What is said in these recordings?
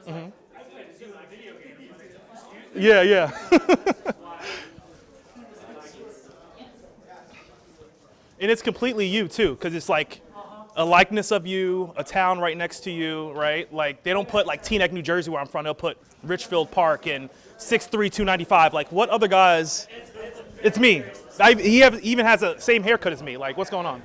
Mm-hmm. Yeah, yeah. And it's completely you too, because it's like a likeness of you, a town right next to you, right? Like they don't put like Teaneck, New Jersey, where I'm from. They'll put Richfield Park and 6'3", 295. Like what other guys? It's me. Even has the same haircut as me. Like what's going on?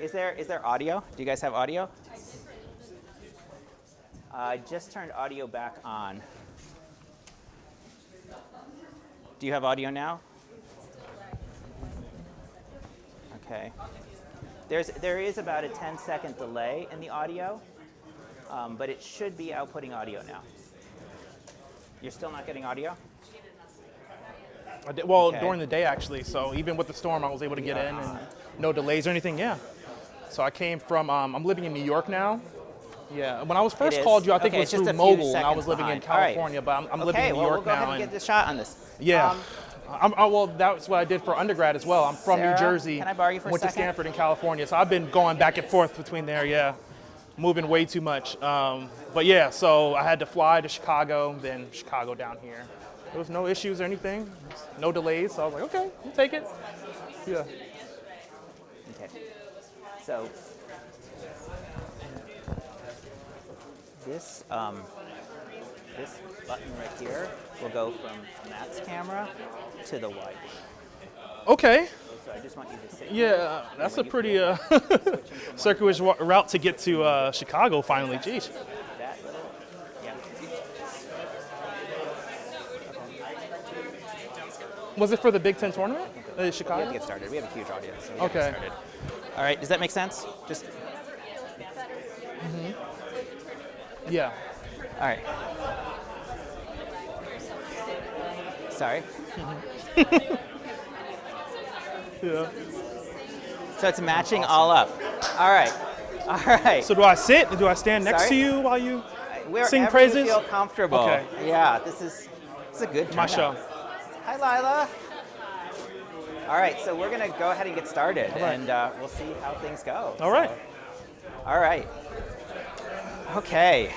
Is there audio? Do you guys have audio? I just turned audio back on. Do you have audio now? Okay. There is about a 10-second delay in the audio, but it should be outputting audio now. You're still not getting audio? Well, Okay. during the day actually. So even with the storm, I was able to get in and no delays or anything. Yeah. So I came from. I'm living in New York now. Yeah. When I was first called you, I think it was just through a few mobile, and I seconds was living in behind. California, but I'm living in New Well, York we'll go now. ahead and get the shot on this. Yeah. Well, that's what I did for undergrad as well. I'm from Sarah, New Jersey. can I borrow you for a Went to second? Stanford in California, so I've been going back and forth between there. Yeah, moving way too much. But yeah, so I had to fly to Chicago, then Chicago down here. There was no issues or anything, no delays. So I was like, okay, we'll take it. Yeah. Okay. So this button right here will go from Matt's camera to the wide. Okay. So I just want you to sit. Yeah, that's a pretty circuitous route to get to Chicago finally. Jeez. That little, yeah. Was it for the Big Ten tournament? Chicago? We have to get started. We have a huge audience. So we have to Okay. get started. All right. Does that make sense? Just. Yeah. All right. Sorry. Yeah. So it's matching all up. All right. All right. So do I sit? Do I stand next Sorry? to you while you Wherever sing praises? you feel comfortable. Okay. Yeah. This is a good My turnout. show. Hi, Lila. All right. So we're gonna go ahead and get started, All right. and we'll see how things go. All right. All right. Okay.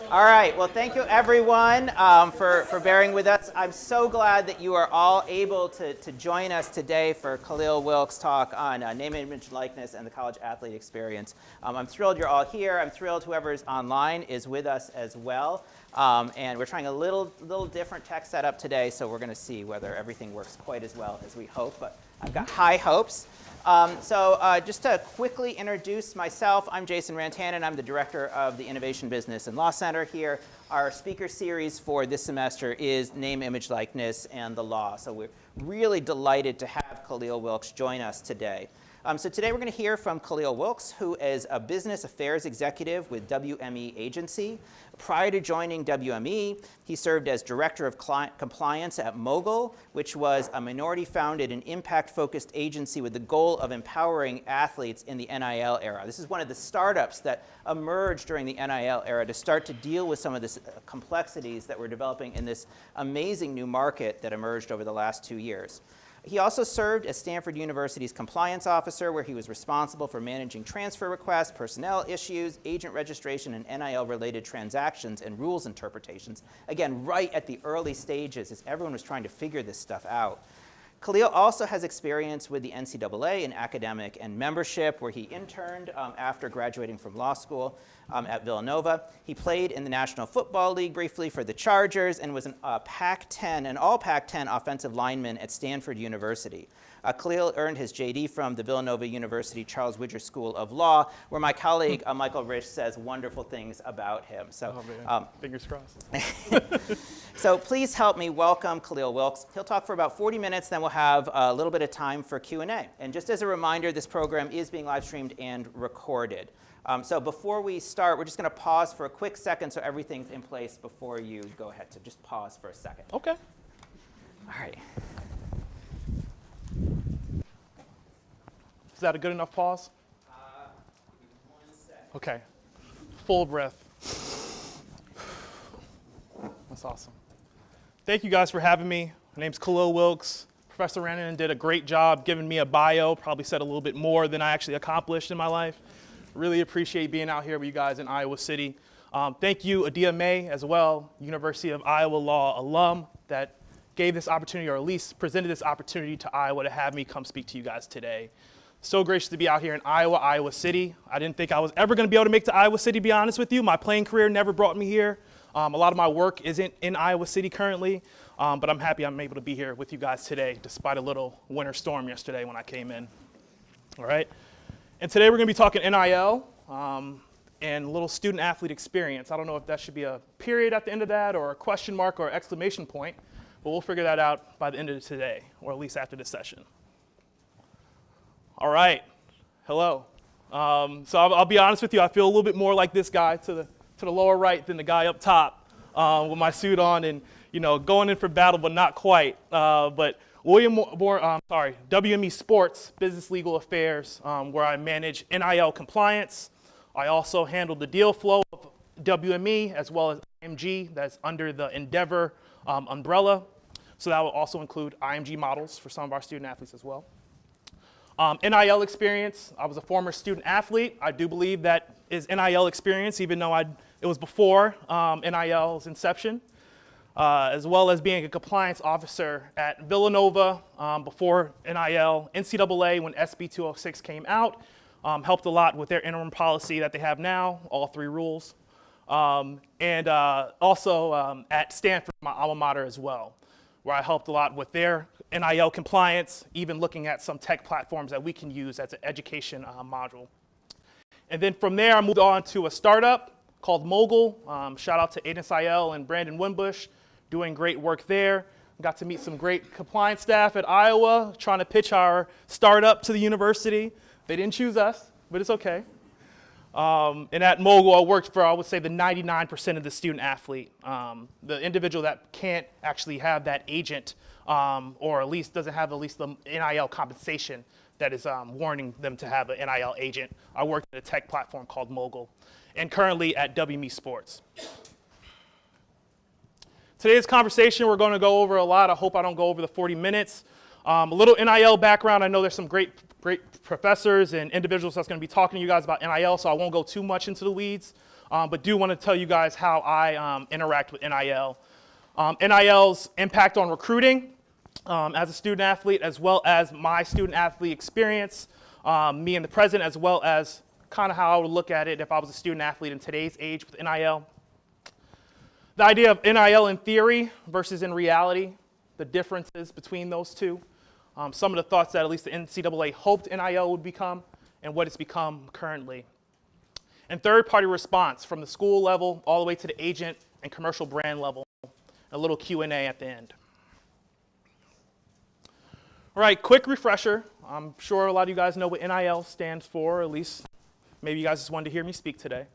All right. Well, thank you, everyone, for bearing with us. I'm so glad that you are all able to join us today for Khalil Wilkes' talk on name, image, likeness, and the college athlete experience. I'm thrilled you're all here. I'm thrilled whoever's online is with us as well. And we're trying a little different tech setup today, so we're going to see whether everything works quite as well as we hope. But I've got high hopes. Just to quickly introduce myself, I'm Jason Rantanen. I'm the director of the Innovation Business and Law Center here. Our speaker series for this semester is Name, Image, Likeness, and the Law. So we're really delighted to have Khalil Wilkes join us today. So today we're going to hear from Khalil Wilkes, who is a business affairs executive with WME Agency. Prior to joining WME, he served as director of compliance at Mogul, which was a minority-founded and impact-focused agency with the goal of empowering athletes in the NIL era. This is one of the startups that emerged during the NIL era to start to deal with some of the complexities that were developing in this amazing new market that emerged over the last 2 years. He also served as Stanford University's compliance officer, where he was responsible for managing transfer requests, personnel issues, agent registration, and NIL-related transactions and rules interpretations. Again, right at the early stages as everyone was trying to figure this stuff out. Khalil also has experience with the NCAA in academic and membership, where he interned after graduating from law school at Villanova. He played in the National Football League briefly for the Chargers and was an all Pac-10 offensive lineman at Stanford University. Khalil earned his JD from the Villanova University Charles Widger School of Law, where my colleague Michael Rich says wonderful things about him. So, fingers crossed. So please help me welcome Khalil Wilkes. He'll talk for about 40 minutes, then we'll have a little bit of time for Q&A. And just as a reminder, this program is being live streamed and recorded. So before we start, we're just going to pause for a quick second so everything's in place before you go ahead. So just pause for a second. Okay. All right. Is that a good enough pause? Give me 1 second. Okay. Full breath. That's awesome. Thank you guys for having me. My name's Khalil Wilkes. Professor Rannan did a great job giving me a bio, probably said a little bit more than I actually accomplished in my life. Really appreciate being out here with you guys in Iowa City. Thank you, Adia May, as well, University of Iowa Law alum, that gave this opportunity, or at least presented this opportunity to Iowa to have me come speak to you guys today. So gracious to be out here in Iowa City. I didn't think I was ever going to be able to make it to Iowa City, to be honest with you. My playing career never brought me here. A lot of my work isn't in Iowa City currently, but I'm happy I'm able to be here with you guys today, despite a little winter storm yesterday when I came in. All right. And today we're going to be talking NIL and a little student athlete experience. I don't know if that should be a period at the end of that or a question mark or exclamation point, but we'll figure that out by the end of today, or at least after this session. All right. Hello. So I'll be honest with you. I feel a little bit more like this guy to the lower right than the guy up top with my suit on and, you know, going in for battle, but not quite. But WME Sports, Business Legal Affairs, where I manage NIL compliance. I also handle the deal flow of WME as well as IMG, that's under the Endeavor umbrella. So that will also include IMG models for some of our student athletes as well. NIL experience, I was a former student athlete. I do believe that is NIL experience, even though it was before NIL's inception. As well as being a compliance officer at Villanova before NIL, NCAA when SB 206 came out, helped a lot with their interim policy that they have now, all 3 rules. And also at Stanford, my alma mater as well, where I helped a lot with their NIL compliance, even looking at some tech platforms that we can use as an education module. And then from there, I moved on to a startup called Mogul. Shout out to Aiden Sayel and Brandon Wimbush, doing great work there. Got to meet some great compliance staff at Iowa, trying to pitch our startup to the university. They didn't choose us, but it's okay. And at Mogul, I worked for, I would say, the 99% of the student athlete, the individual that can't actually have that agent, or at least doesn't have at least the NIL compensation that is warning them to have an NIL agent. I worked at a tech platform called Mogul, and currently at WME Sports. Today's conversation, we're going to go over a lot. I hope I don't go over the 40 minutes. A little NIL background. I know there's some great professors and individuals that's going to be talking to you guys about NIL, so I won't go too much into the weeds, but do want to tell you guys how I interact with NIL. NIL's impact on recruiting as a student athlete, as well as my student athlete experience, me and the president, as well as kind of how I would look at it if I was a student athlete in today's age with NIL. The idea of NIL in theory versus in reality, the differences between those two. Some of the thoughts that at least the NCAA hoped NIL would become and what it's become currently. And third-party response from the school level all the way to the agent and commercial brand level. A little Q&A at the end. All right, quick refresher. I'm sure a lot of you guys know what NIL stands for, or at least maybe you guys just wanted to hear me speak today.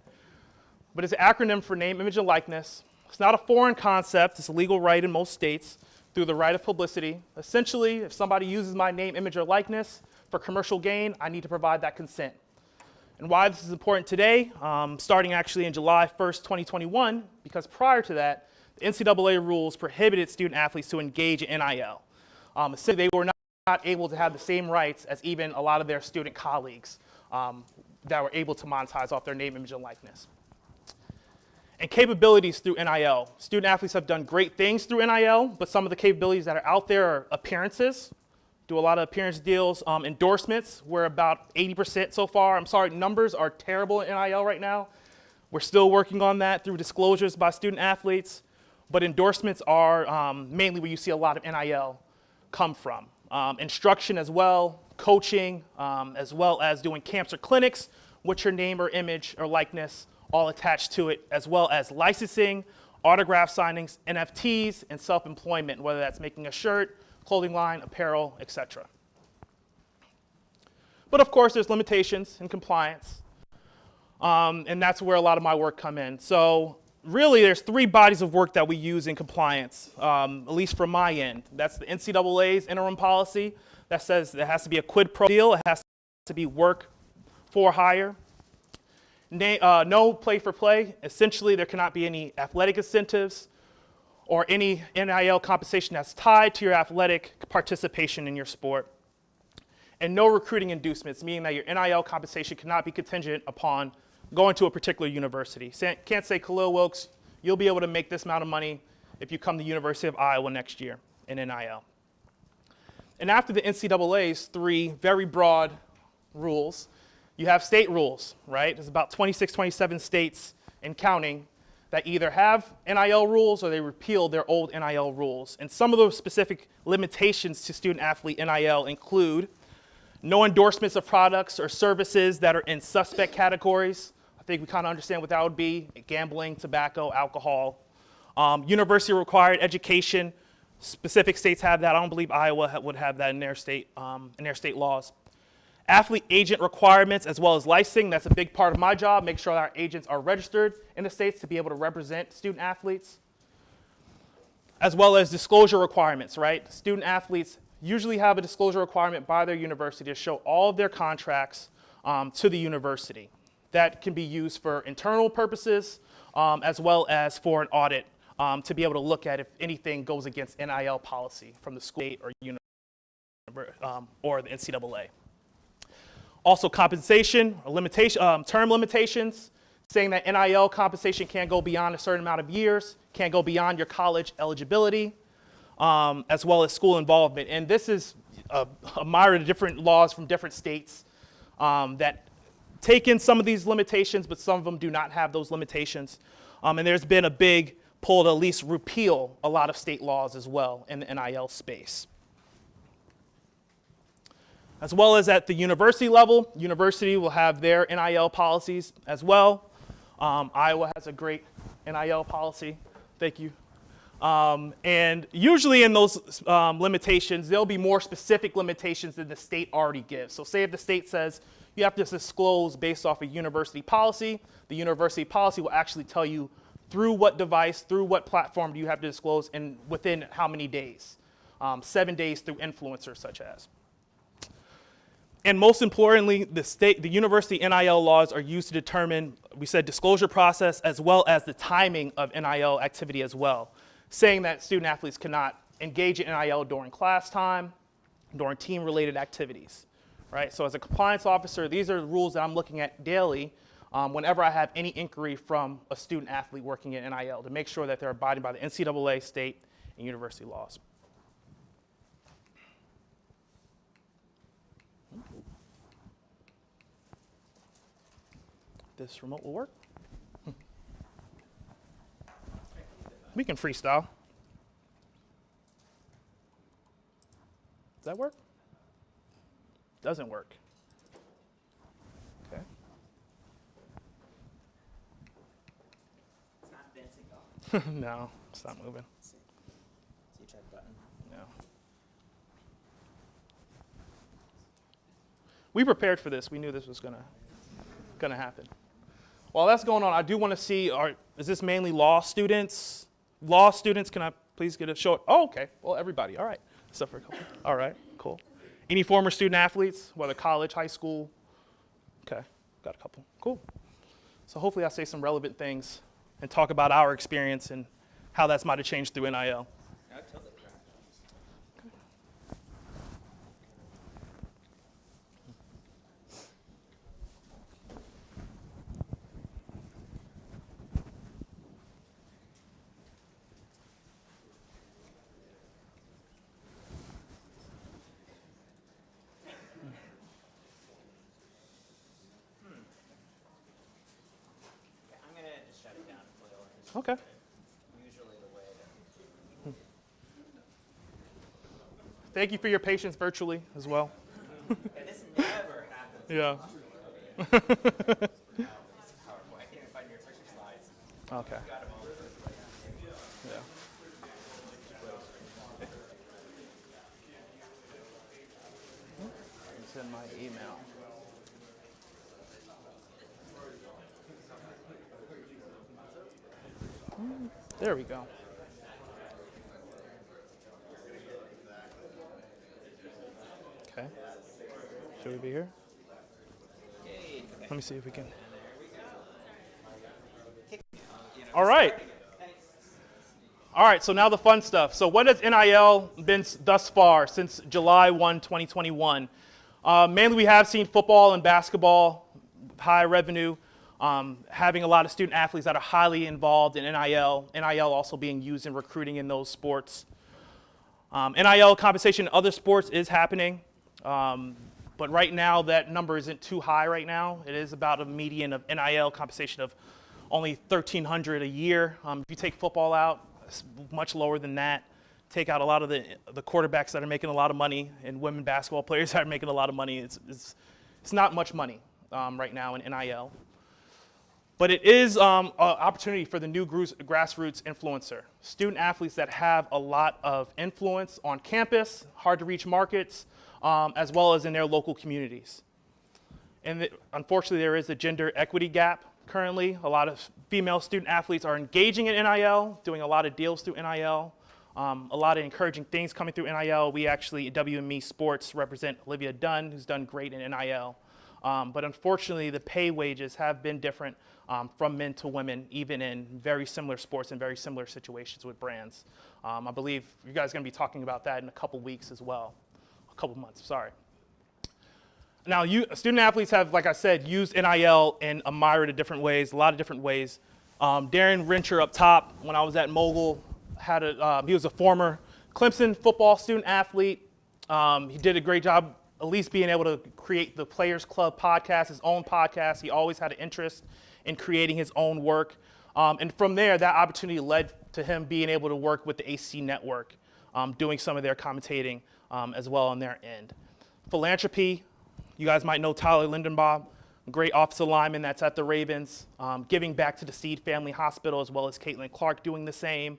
But it's an acronym for name, image, and likeness. It's not a foreign concept. It's a legal right in most states through the right of publicity. Essentially, if somebody uses my name, image, or likeness for commercial gain, I need to provide that consent. And why this is important today, starting actually in July 1st, 2021, because prior to that, the NCAA rules prohibited student athletes to engage in NIL. Essentially, they were not able to have the same rights as even a lot of their student colleagues that were able to monetize off their name, image, and likeness. And capabilities through NIL. Student athletes have done great things through NIL, but some of the capabilities that are out there are appearances. Do a lot of appearance deals, endorsements. We're about 80% so far. I'm sorry, numbers are terrible in NIL right now. We're still working on that through disclosures by student athletes, but endorsements are mainly where you see a lot of NIL come from. Instruction as well, coaching, as well as doing camps or clinics with your name or image or likeness all attached to it, as well as licensing, autograph signings, NFTs, and self-employment, whether that's making a shirt, clothing line, apparel, etc. But of course, there's limitations in compliance, and that's where a lot of my work come in. So really, there's three bodies of work that we use in compliance, at least from my end. That's the NCAA's interim policy that says there has to be a quid pro deal. It has to be work for hire. No play for play. Essentially, there cannot be any athletic incentives or any NIL compensation that's tied to your athletic participation in your sport. And no recruiting inducements, meaning that your NIL compensation cannot be contingent upon going to a particular university. Can't say, Khalil Wilkes, you'll be able to make this amount of money if you come to the University of Iowa next year in NIL. And after the NCAA's three very broad rules, you have state rules, right? There's about 26, 27 states and counting that either have NIL rules or they repealed their old NIL rules. And some of those specific limitations to student-athlete NIL include no endorsements of products or services that are in suspect categories. I think we kind of understand what that would be: gambling, tobacco, alcohol. University-required education. Specific states have that. I don't believe Iowa would have that in their state laws. Athlete agent requirements as well as licensing. That's a big part of my job. Make sure that our agents are registered in the states to be able to represent student athletes. As well as disclosure requirements, right? Student athletes usually have a disclosure requirement by their university to show all of their contracts to the university. That can be used for internal purposes as well as for an audit to be able to look at if anything goes against NIL policy from the school or the NCAA. Also compensation, or term limitations, saying that NIL compensation can't go beyond a certain amount of years, can't go beyond your college eligibility, as well as school involvement. And this is a myriad of different laws from different states that take in some of these limitations, but some of them do not have those limitations. And there's been a big pull to at least repeal a lot of state laws as well in the NIL space. As well as at the university level, university will have their NIL policies as well. Iowa has a great NIL policy. Thank you. And usually in those limitations, there'll be more specific limitations than the state already gives. So say if the state says you have to disclose based off a university policy, the university policy will actually tell you through what device, through what platform do you have to disclose and within how many days. 7 days through influencers such as. And most importantly, the university NIL laws are used to determine, we said, disclosure process as well as the timing of NIL activity as well, saying that student athletes cannot engage in NIL during class time, during team-related activities, right? So as a compliance officer, these are the rules that I'm looking at daily whenever I have any inquiry from a student athlete working in NIL to make sure that they're abiding by the NCAA, state, and university laws. This remote will work. We can freestyle. Does that work? Doesn't work. Okay. It's not advancing at all. No, it's not moving. So you try the button. No. we prepared for this. We knew this was gonna happen. While that's going on, I do want to see, is this mainly law students? Law students, can I please get a show? Oh, okay. Well, everybody. All right. Except for a couple. All right. Cool. Any former student athletes, whether college, high school? Okay. Got a couple. Cool. So hopefully I'll say some relevant things and talk about our experience and how that's might have changed through NIL. Okay. Usually the way that... Thank you for your patience virtually as well. Yeah, this never happens. Yeah. It's PowerPoint. I can't even find your picture slides. Okay. Got them all. Yeah. It's in my email. There we go. Okay. Should we be here? Let me see if we can. All right. All right, so now the fun stuff. So what has NIL been thus far since July 1, 2021? Mainly we have seen football and basketball, high revenue, having a lot of student athletes that are highly involved in NIL, NIL also being used in recruiting in those sports. NIL compensation in other sports is happening, but right now that number isn't too high right now. It is about a median of NIL compensation of only $1,300 a year. If you take football out, it's much lower than that. Take out a lot of the quarterbacks that are making a lot of money and women basketball players that are making a lot of money. It's not much money right now in NIL. But it is an opportunity for the new grassroots influencer. Student athletes that have a lot of influence on campus, hard to reach markets, as well as in their local communities. And unfortunately, there is a gender equity gap currently. A lot of female student athletes are engaging in NIL, doing a lot of deals through NIL, a lot of encouraging things coming through NIL. We actually, at WME Sports, represent Olivia Dunn, who's done great in NIL. But unfortunately, the pay wages have been different from men to women, even in very similar sports and very similar situations with brands. I believe you guys are going to be talking about that in a couple weeks as well. A couple months, sorry. Now, student athletes have, like I said, used NIL in a myriad of different ways, a lot of different ways. Darren Rencher up top, when I was at Mogul, he was a former Clemson football student athlete. He did a great job at least being able to create the Players Club podcast, his own podcast. He always had an interest in creating his own work. And from there, that opportunity led to him being able to work with the AC Network, doing some of their commentating as well on their end. Philanthropy, you guys might know Tyler Lindenbaum, a great offensive lineman that's at the Ravens, giving back to the Steed Family Hospital, as well as Caitlin Clark doing the same.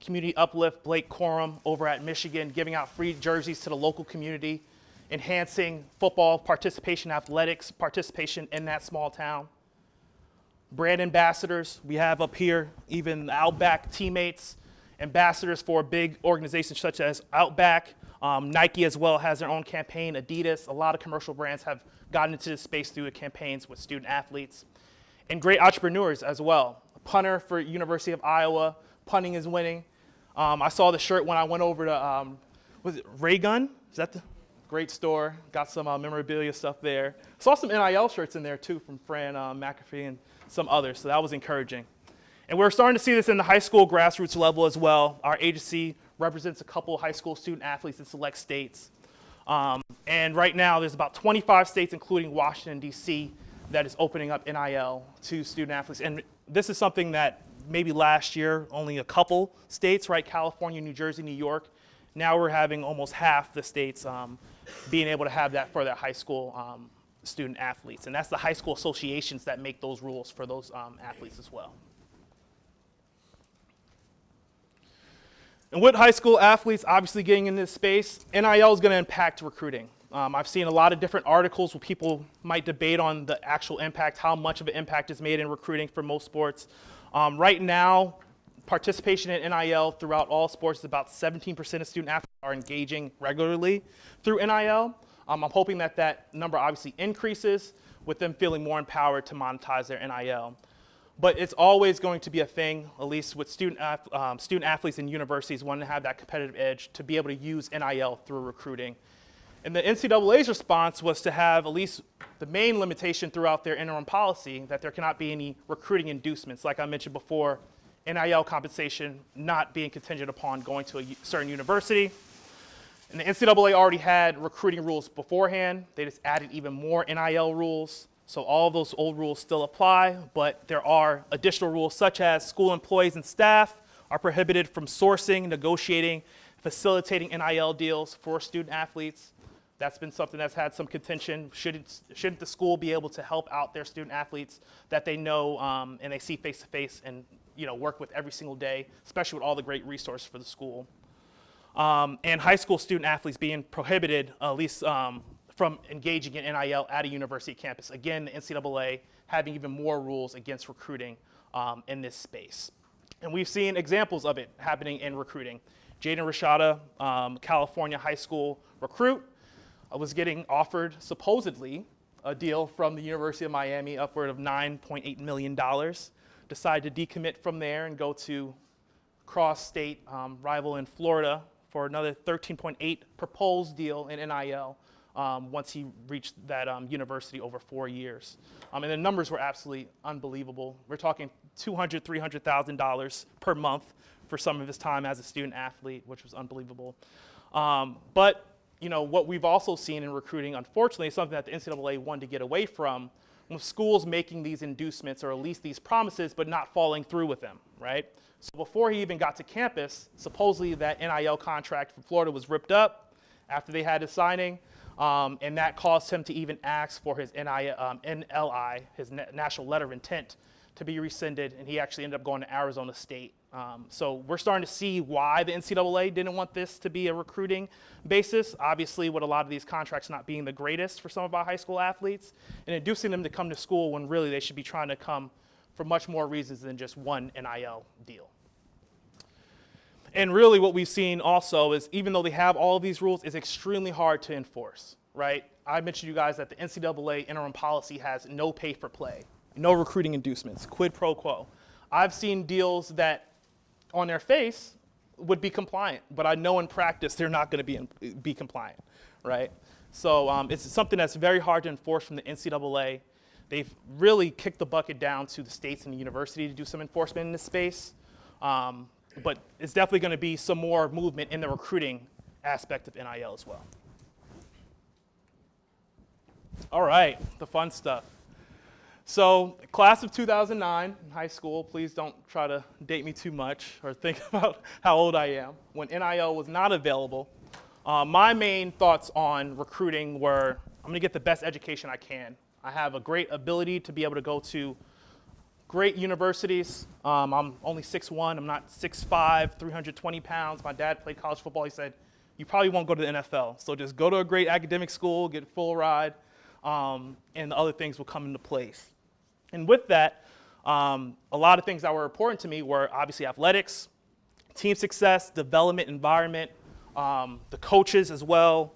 Community Uplift, Blake Corum over at Michigan, giving out free jerseys to the local community, enhancing football participation, athletics participation in that small town. Brand ambassadors, we have up here even Outback teammates, ambassadors for big organizations such as Outback. Nike as well has their own campaign, Adidas. A lot of commercial brands have gotten into this space through campaigns with student athletes. And great entrepreneurs as well. A punter for University of Iowa, punting is winning. I saw the shirt when I went over to, was it Raygun? Is that the great store? Got some memorabilia stuff there. Saw some NIL shirts in there too from Fran McAfee and some others, so that was encouraging. And we're starting to see this in the high school grassroots level as well. Our agency represents a couple of high school student athletes in select states. And right now there's about 25 states, including Washington, D.C., that is opening up NIL to student athletes. And this is something that maybe last year, only a couple states, right? California, New Jersey, New York. Now we're having almost half the states being able to have that for their high school student athletes. And that's the high school associations that make those rules for those athletes as well. And with high school athletes obviously getting in this space, NIL is going to impact recruiting. I've seen a lot of different articles where people might debate on the actual impact, how much of an impact is made in recruiting for most sports. Right now, participation in NIL throughout all sports is about 17% of student athletes are engaging regularly through NIL. I'm hoping that that number obviously increases with them feeling more empowered to monetize their NIL. But it's always going to be a thing, at least with student athletes and universities wanting to have that competitive edge to be able to use NIL through recruiting. And the NCAA's response was to have at least the main limitation throughout their interim policy that there cannot be any recruiting inducements. Like I mentioned before, NIL compensation not being contingent upon going to a certain university. And the NCAA already had recruiting rules beforehand. They just added even more NIL rules. So all of those old rules still apply, but there are additional rules such as school employees and staff are prohibited from sourcing, negotiating, facilitating NIL deals for student athletes. That's been something that's had some contention. Shouldn't the school be able to help out their student athletes that they know and they see face to face and work with every single day, especially with all the great resources for the school? And high school student athletes being prohibited, at least from engaging in NIL at a university campus. Again, the NCAA having even more rules against recruiting in this space. And we've seen examples of it happening in recruiting. Jaden Rashada, California high school recruit, was getting offered supposedly a deal from the University of Miami upward of $9.8 million. Decided to decommit from there and go to cross-state rival in Florida for another $13.8 proposed deal in NIL once he reached that university over 4 years. And the numbers were absolutely unbelievable. We're talking $200,000, $300,000 per month for some of his time as a student athlete, which was unbelievable. But what we've also seen in recruiting, unfortunately, is something that the NCAA wanted to get away from, with schools making these inducements or at least these promises, but not following through with them, right? So before he even got to campus, supposedly that NIL contract from Florida was ripped up after they had his signing, and that caused him to even ask for his NLI, his National Letter of Intent, to be rescinded, and he actually ended up going to Arizona State. So we're starting to see why the NCAA didn't want this to be a recruiting basis. Obviously, with a lot of these contracts not being the greatest for some of our high school athletes, and inducing them to come to school when really they should be trying to come for much more reasons than just one NIL deal. And really what we've seen also is even though they have all of these rules, it's extremely hard to enforce, right? I mentioned to you guys that the NCAA interim policy has no pay for play, no recruiting inducements, quid pro quo. I've seen deals that on their face would be compliant, but I know in practice they're not going to be compliant, right? So it's something that's very hard to enforce from the NCAA. They've really kicked the bucket down to the states and the university to do some enforcement in this space. But it's definitely going to be some more movement in the recruiting aspect of NIL as well. All right, the fun stuff. So class of 2009, high school, please don't try to date me too much or think about how old I am. When NIL was not available, my main thoughts on recruiting were, I'm going to get the best education I can. I have a great ability to be able to go to great universities. I'm only 6'1", I'm not 6'5", 320 pounds. My dad played college football. He said, you probably won't go to the NFL. So just go to a great academic school, get full ride, and the other things will come into place. And with that, a lot of things that were important to me were obviously athletics, team success, development, environment, the coaches as well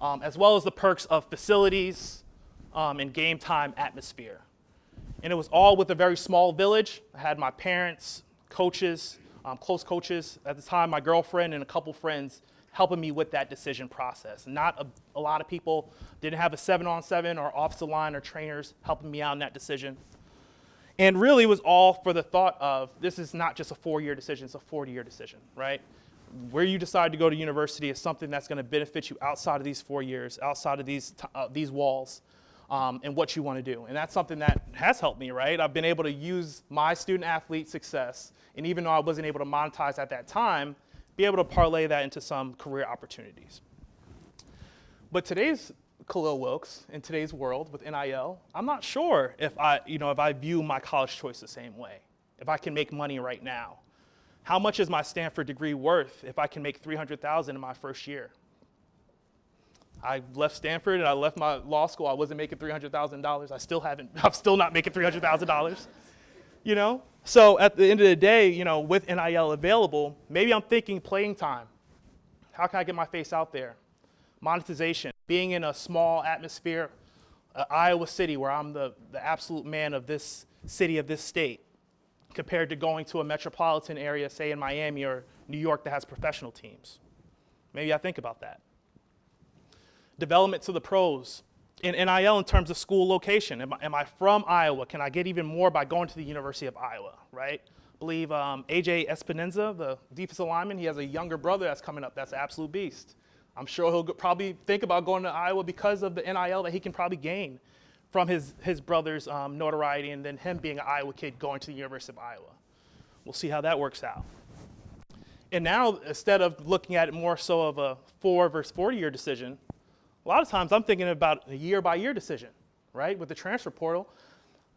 as the perks of facilities and game time atmosphere. And it was all with a very small village. I had my parents, coaches, close coaches at the time, my girlfriend and a couple friends helping me with that decision process. Not a lot of people, didn't have a 7-on-7 or offensive line or trainers helping me out in that decision. And really it was all for the thought of this is not just a 4-year decision, it's a 40-year decision, right? Where you decide to go to university is something that's going to benefit you outside of these 4 years, outside of these walls. And what you want to do. And that's something that has helped me, right? I've been able to use my student athlete success, and even though I wasn't able to monetize at that time, be able to parlay that into some career opportunities. But today's Khalil Wilkes, in today's world with NIL, I'm not sure if I view my college choice the same way, if I can make money right now. How much is my Stanford degree worth if I can make $300,000 in my first year? I left Stanford and I left my law school. I wasn't making $300,000. I'm still not making $300,000, you know? So at the end of the day, you know, with NIL available, maybe I'm thinking playing time. How can I get my face out there? Monetization, being in a small atmosphere, Iowa City, where I'm the absolute man of this city, of this state, compared to going to a metropolitan area, say in Miami or New York, that has professional teams. Maybe I think about that. Development to the pros. In NIL, in terms of school location, am I from Iowa? Can I get even more by going to the University of Iowa, right? I believe AJ Espinenza, the defensive lineman, he has a younger brother that's coming up that's an absolute beast. I'm sure he'll probably think about going to Iowa because of the NIL that he can probably gain from his brother's notoriety, and then him being an Iowa kid going to the University of Iowa. We'll see how that works out. And now, instead of looking at it more so of a 4 versus 40-year decision, a lot of times I'm thinking about a year-by-year decision, right? With the transfer portal,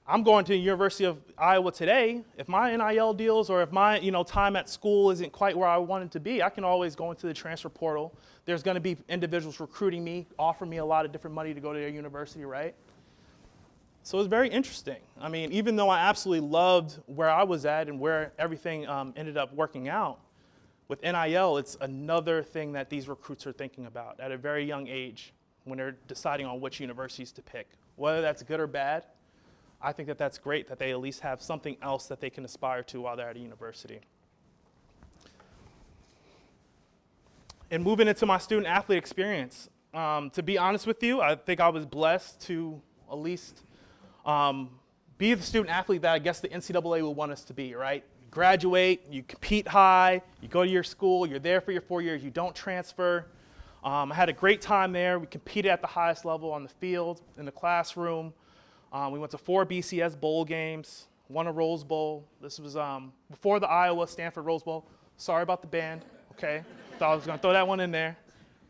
I'm going to the University of Iowa today. If my NIL deals or if my time at school isn't quite where I want it to be, I can always go into the transfer portal. There's going to be individuals recruiting me, offering me a lot of different money to go to their university, right? So it's very interesting. I mean, even though I absolutely loved where I was at and where everything ended up working out, with NIL, it's another thing that these recruits are thinking about at a very young age when they're deciding on which universities to pick. Whether that's good or bad, I think that that's great that they at least have something else that they can aspire to while they're at a university. And moving into my student-athlete experience, to be honest with you, I think I was blessed to at least be the student-athlete that I guess the NCAA would want us to be, right? You graduate, you compete high, you go to your school, you're there for your 4 years, you don't transfer. I had a great time there. We competed at the highest level on the field, in the classroom. We went to 4 BCS bowl games, won a Rose Bowl. This was before the Iowa-Stanford Rose Bowl. Sorry about the band, okay? Thought I was going to throw that one in there.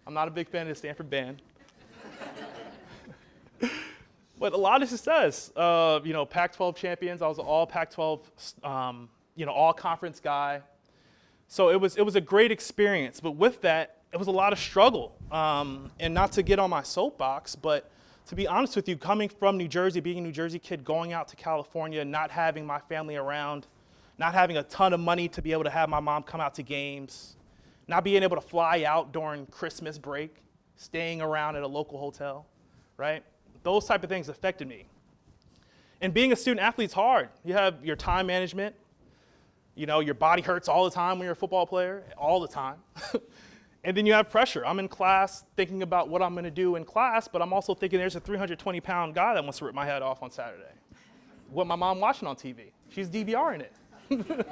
I'm not a big fan of the Stanford band. But a lot of success. Pac-12 champions. I was an all Pac-12, all conference guy. So it was a great experience. But with that, it was a lot of struggle. And not to get on my soapbox, but to be honest with you, coming from New Jersey, being a New Jersey kid, going out to California, not having my family around, not having a ton of money to be able to have my mom come out to games, not being able to fly out during Christmas break, staying around at a local hotel, right? Those type of things affected me. And being a student athlete's hard. You have your time management. Your body hurts all the time when you're a football player, all the time. And then you have pressure. I'm in class thinking about what I'm going to do in class, but I'm also thinking there's a 320-pound guy that wants to rip my head off on Saturday. What my mom watching on TV? She's DVRing it.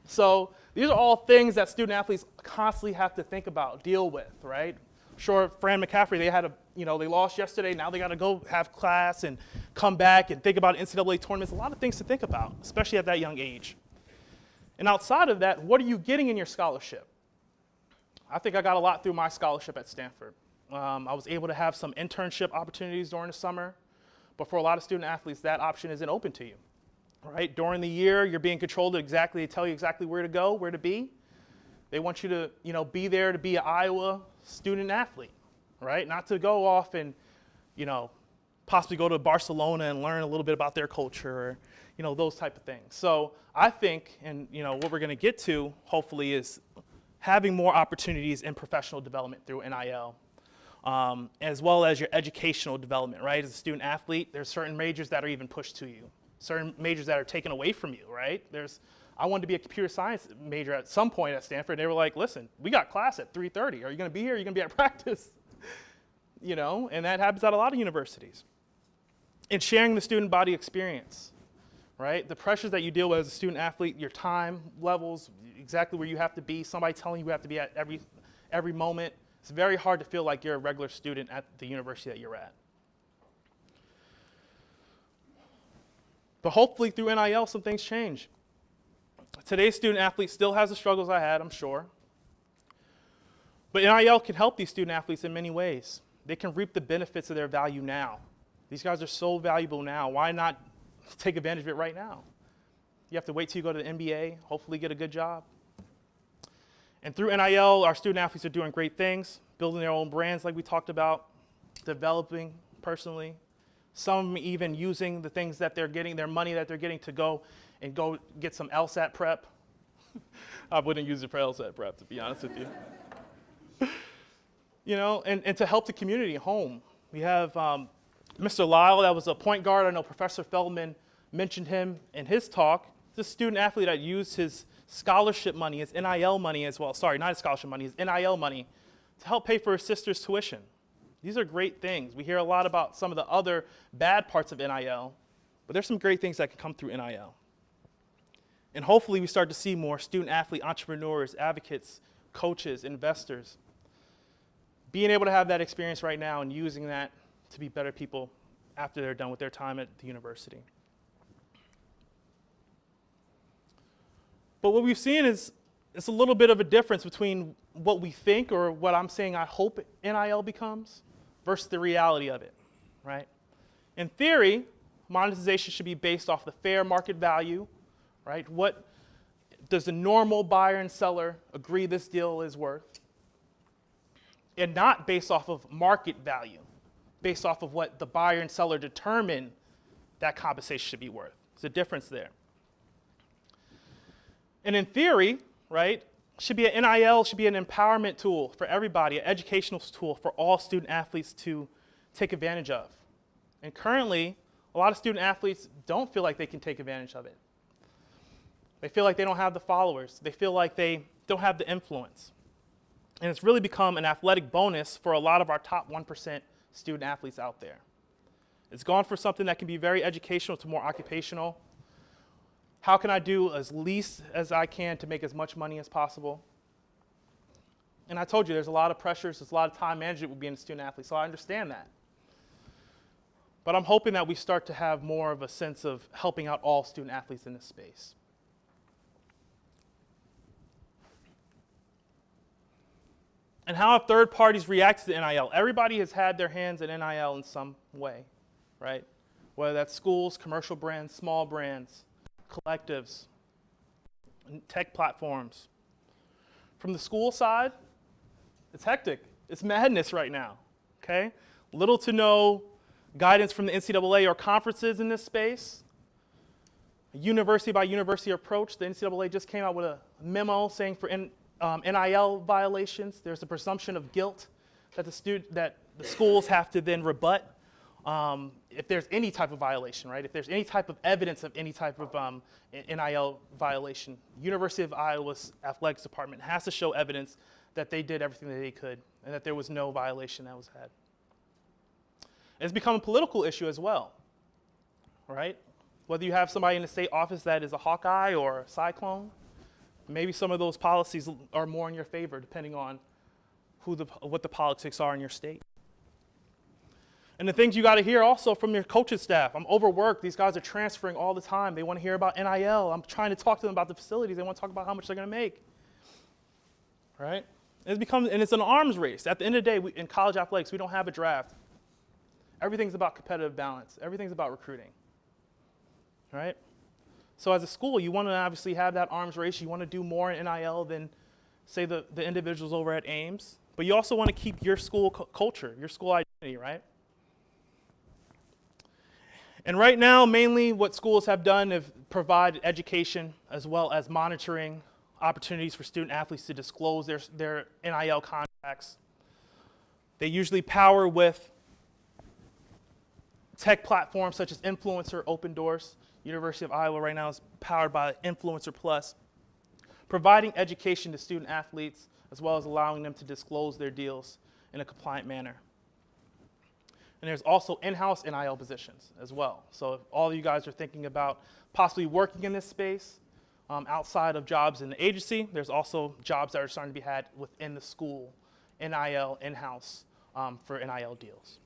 So these are all things that student athletes constantly have to think about, deal with, right? I'm sure Fran McCaffrey, they lost yesterday. Now they got to go have class and come back and think about NCAA tournaments. A lot of things to think about, especially at that young age. And outside of that, what are you getting in your scholarship? I think I got a lot through my scholarship at Stanford. I was able to have some internship opportunities during the summer, but for a lot of student athletes, that option isn't open to you, right? During the year, you're being controlled to tell you exactly where to go, where to be. They want you to, be there to be an Iowa student athlete, right? Not to go off and, possibly go to Barcelona and learn a little bit about their culture or, those type of things. So I think, and, what we're going to get to, hopefully, is having more opportunities in professional development through NIL, as well as your educational development, right? As a student athlete, there's certain majors that are even pushed to you, certain majors that are taken away from you, right? I wanted to be a computer science major at some point at Stanford, and they were like, listen, we got class at 3:30. Are you going to be here? Are you going to be at practice? And that happens at a lot of universities. And sharing the student body experience, right? The pressures that you deal with as a student athlete, your time levels, exactly where you have to be, somebody telling you have to be at every moment. It's very hard to feel like you're a regular student at the university that you're at. But hopefully through NIL, some things change. Today's student athlete still has the struggles I had, I'm sure. But NIL can help these student athletes in many ways. They can reap the benefits of their value now. These guys are so valuable now. Why not take advantage of it right now? You have to wait till you go to the NBA, hopefully get a good job. And through NIL, our student athletes are doing great things, building their own brands like we talked about, developing personally. Some even using the things that they're getting, their money that they're getting to go get some LSAT prep. I wouldn't use it for LSAT prep, to be honest with you. You know, and to help the community home. We have Mr. Lyle, that was a point guard. I know Professor Feldman mentioned him in his talk. This student athlete that used his scholarship money, his NIL money as well. Sorry, not his scholarship money, his NIL money to help pay for his sister's tuition. These are great things. We hear a lot about some of the other bad parts of NIL, but there's some great things that can come through NIL. And hopefully we start to see more student athlete entrepreneurs, advocates, coaches, investors being able to have that experience right now and using that to be better people after they're done with their time at the university. But what we've seen is it's a little bit of a difference between what we think or what I'm saying I hope NIL becomes versus the reality of it, right? In theory, monetization should be based off the fair market value, right? What does the normal buyer and seller agree this deal is worth? And not based off of market value, based off of what the buyer and seller determine that compensation should be worth. There's a difference there. And in theory, right, NIL should be an empowerment tool for everybody, an educational tool for all student athletes to take advantage of. And currently, a lot of student athletes don't feel like they can take advantage of it. They feel like they don't have the followers. They feel like they don't have the influence. And it's really become an athletic bonus for a lot of our top 1% student athletes out there. It's gone from something that can be very educational to more occupational. How can I do as least as I can to make as much money as possible? And I told you there's a lot of pressures, there's a lot of time management with being a student athlete, so I understand that. But I'm hoping that we start to have more of a sense of helping out all student athletes in this space. And how have third parties reacted to NIL? Everybody has had their hands in NIL in some way, right? Whether that's schools, commercial brands, small brands, collectives, tech platforms. From the school side, it's hectic. It's madness right now, okay? Little to no guidance from the NCAA or conferences in this space. A university by university approach. The NCAA just came out with a memo saying for NIL violations, there's a presumption of guilt that the schools have to then rebut if there's any type of violation, right? If there's any type of evidence of any type of NIL violation, University of Iowa's athletics department has to show evidence that they did everything that they could and that there was no violation that was had. It's become a political issue as well, right? Whether you have somebody in the state office that is a Hawkeye or a Cyclone, maybe some of those policies are more in your favor depending on what the politics are in your state. And the things you got to hear also from your coaching staff. I'm overworked. These guys are transferring all the time. They want to hear about NIL. I'm trying to talk to them about the facilities. They want to talk about how much they're going to make. Right? And it's an arms race. At the end of the day, in college athletics, we don't have a draft. Everything's about competitive balance. Everything's about recruiting. Right? So as a school, you want to obviously have that arms race. You want to do more in NIL than, say, the individuals over at Ames. But you also want to keep your school culture, your school identity, right? And right now, mainly what schools have done is provide education as well as monitoring opportunities for student athletes to disclose their NIL contracts. They usually power with tech platforms such as Influencer, Open Doors. University of Iowa right now is powered by Influencer Plus, providing education to student athletes as well as allowing them to disclose their deals in a compliant manner. And there's also in-house NIL positions as well. So if all of you guys are thinking about possibly working in this space outside of jobs in the agency, there's also jobs that are starting to be had within the school, NIL, in-house for NIL deals.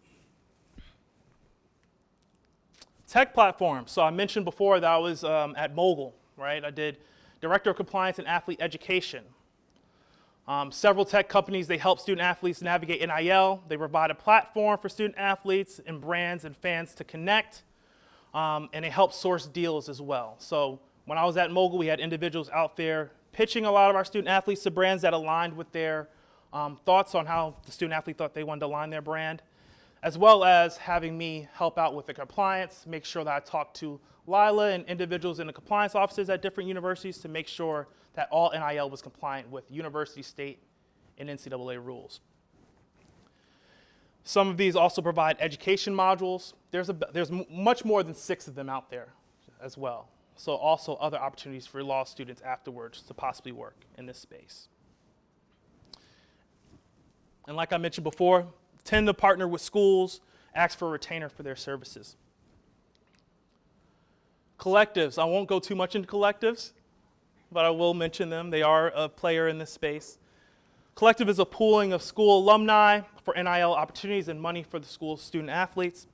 Tech platforms. So I mentioned before that I was at Mogul, right? I did Director of Compliance and Athlete Education. Several tech companies, they help student athletes navigate NIL. They provide a platform for student athletes and brands and fans to connect, and they help source deals as well. So when I was at Mogul, we had individuals out there pitching a lot of our student athletes to brands that aligned with their thoughts on how the student athlete thought they wanted to align their brand, as well as having me help out with the compliance, make sure that I talk to Lila and individuals in the compliance offices at different universities to make sure that all NIL was compliant with university, state, and NCAA rules. Some of these also provide education modules. There's much more than 6 of them out there as well. So also other opportunities for law students afterwards to possibly work in this space. And like I mentioned before, tend to partner with schools, ask for a retainer for their services. Collectives, I won't go too much into collectives, but I will mention them. They are a player in this space. Collective is a pooling of school alumni for NIL opportunities and money for the school's student athletes.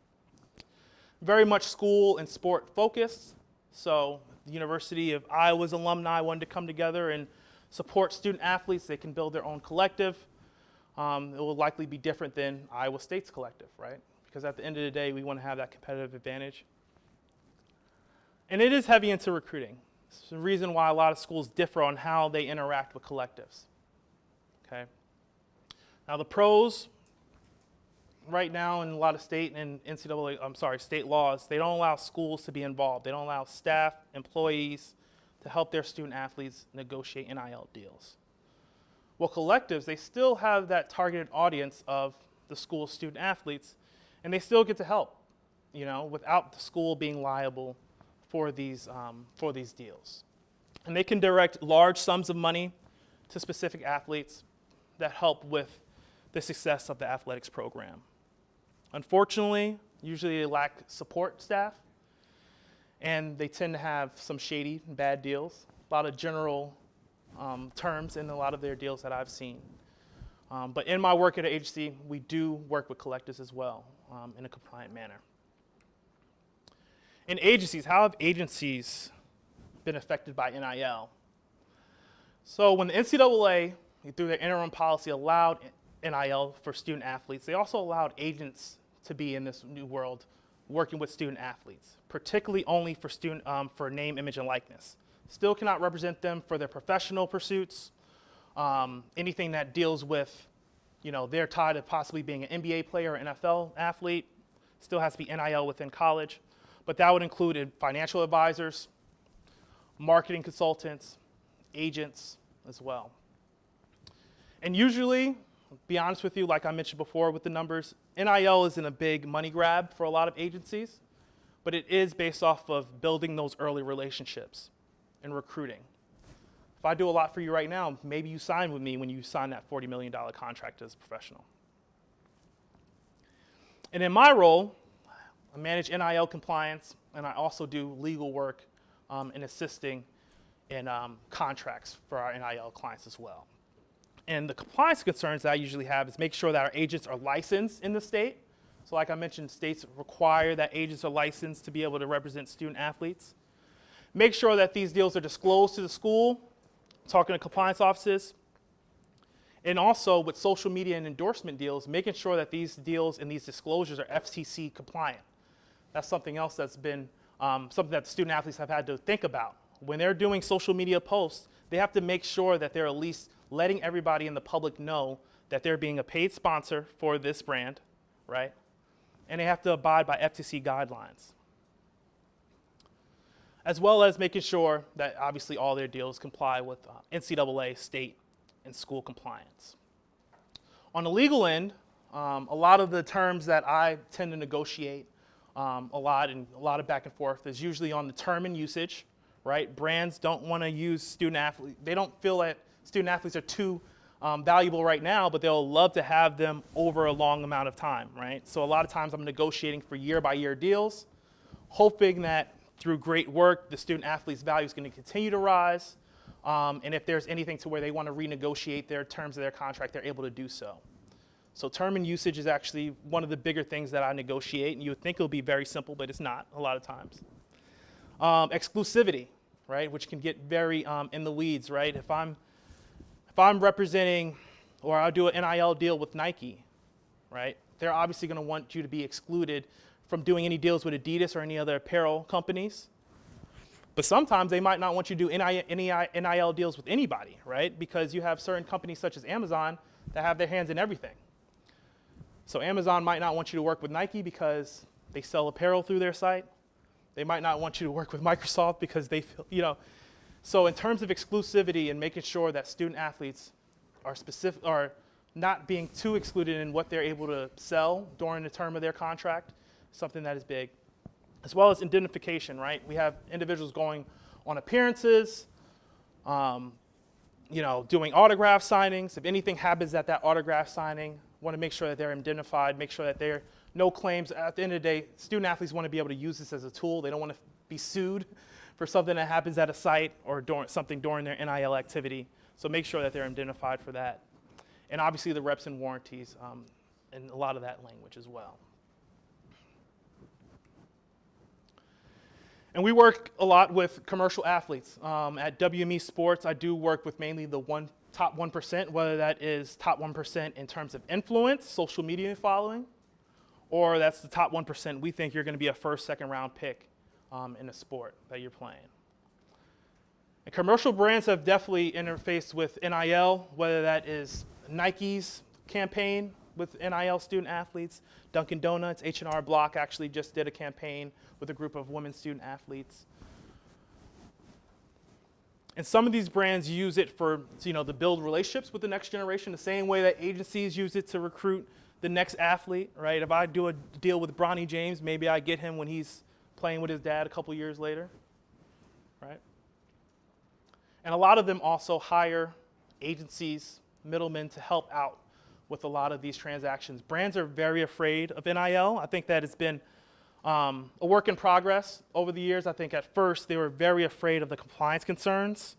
Very much school and sport focused. So the University of Iowa's alumni wanted to come together and support student athletes. They can build their own collective. It will likely be different than Iowa State's collective, right? Because at the end of the day, we want to have that competitive advantage. And it is heavy into recruiting. It's the reason why a lot of schools differ on how they interact with collectives. Okay. Now the pros, right now in a lot of state and state laws, they don't allow schools to be involved. They don't allow staff, employees to help their student athletes negotiate NIL deals. Well, collectives, they still have that targeted audience of the school's student athletes, and they still get to help, without the school being liable for these deals. And they can direct large sums of money to specific athletes that help with the success of the athletics program. Unfortunately, usually they lack support staff, and they tend to have some shady and bad deals, a lot of general terms in a lot of their deals that I've seen. But in my work at an agency, we do work with collectives as well in a compliant manner. In agencies, how have agencies been affected by NIL? So when the NCAA, through their interim policy, allowed NIL for student athletes, they also allowed agents to be in this new world working with student athletes, particularly only for name, image, and likeness. Still cannot represent them for their professional pursuits, anything that deals with, their tie to possibly being an NBA player or NFL athlete, still has to be NIL within college, but that would include financial advisors, marketing consultants, agents as well. And usually, to be honest with you, like I mentioned before with the numbers, NIL isn't a big money grab for a lot of agencies, but it is based off of building those early relationships and recruiting. If I do a lot for you right now, maybe you sign with me when you sign that $40 million contract as a professional. And in my role, I manage NIL compliance, and I also do legal work in assisting in contracts for our NIL clients as well. And the compliance concerns that I usually have is make sure that our agents are licensed in the state. So like I mentioned, states require that agents are licensed to be able to represent student athletes. Make sure that these deals are disclosed to the school, talking to compliance offices. And also with social media and endorsement deals, making sure that these deals and these disclosures are FCC compliant. That's something else that's been something that the student athletes have had to think about. When they're doing social media posts, they have to make sure that they're at least letting everybody in the public know that they're being a paid sponsor for this brand, right? And they have to abide by FTC guidelines. As well as making sure that obviously all their deals comply with NCAA, state, and school compliance. On the legal end, a lot of the terms that I tend to negotiate a lot of back and forth is usually on the term and usage, right? Brands don't want to use student athletes. They don't feel that student athletes are too valuable right now, but they'll love to have them over a long amount of time, right? So a lot of times I'm negotiating for year-by-year deals, hoping that through great work, the student athlete's value is going to continue to rise, and if there's anything to where they want to renegotiate their terms of their contract, they're able to do so. So term and usage is actually one of the bigger things that I negotiate, and you would think it would be very simple, but it's not a lot of times. Exclusivity, right, which can get very in the weeds, right? If I'm representing, or I'll do an NIL deal with Nike, right, they're obviously going to want you to be excluded from doing any deals with Adidas or any other apparel companies. But sometimes they might not want you to do NIL deals with anybody, right? Because you have certain companies such as Amazon that have their hands in everything. So Amazon might not want you to work with Nike because they sell apparel through their site. They might not want you to work with Microsoft because they feel, So in terms of exclusivity and making sure that student athletes are not being too excluded in what they're able to sell during the term of their contract, something that is big. As well as indemnification, right? We have individuals going on appearances, doing autograph signings. If anything happens at that autograph signing, want to make sure that they're indemnified, make sure that there are no claims. At the end of the day, student athletes want to be able to use this as a tool. They don't want to be sued for something that happens at a site or during their NIL activity. So make sure that they're indemnified for that. And obviously the reps and warranties, and a lot of that language as well. And we work a lot with commercial athletes. At WME Sports, I do work with mainly the top 1%, whether that is top 1% in terms of influence, social media following, or that's the top 1% we think you're going to be a first, second round pick in a sport that you're playing. And commercial brands have definitely interfaced with NIL, whether that is Nike's campaign with NIL student athletes, Dunkin' Donuts, H&R Block actually just did a campaign with a group of women student athletes. And some of these brands use it for, to build relationships with the next generation, the same way that agencies use it to recruit the next athlete, right? If I do a deal with Bronny James, maybe I get him when he's playing with his dad a couple years later, right? And a lot of them also hire agencies, middlemen to help out with a lot of these transactions. Brands are very afraid of NIL. I think that it's been a work in progress over the years. I think at first they were very afraid of the compliance concerns,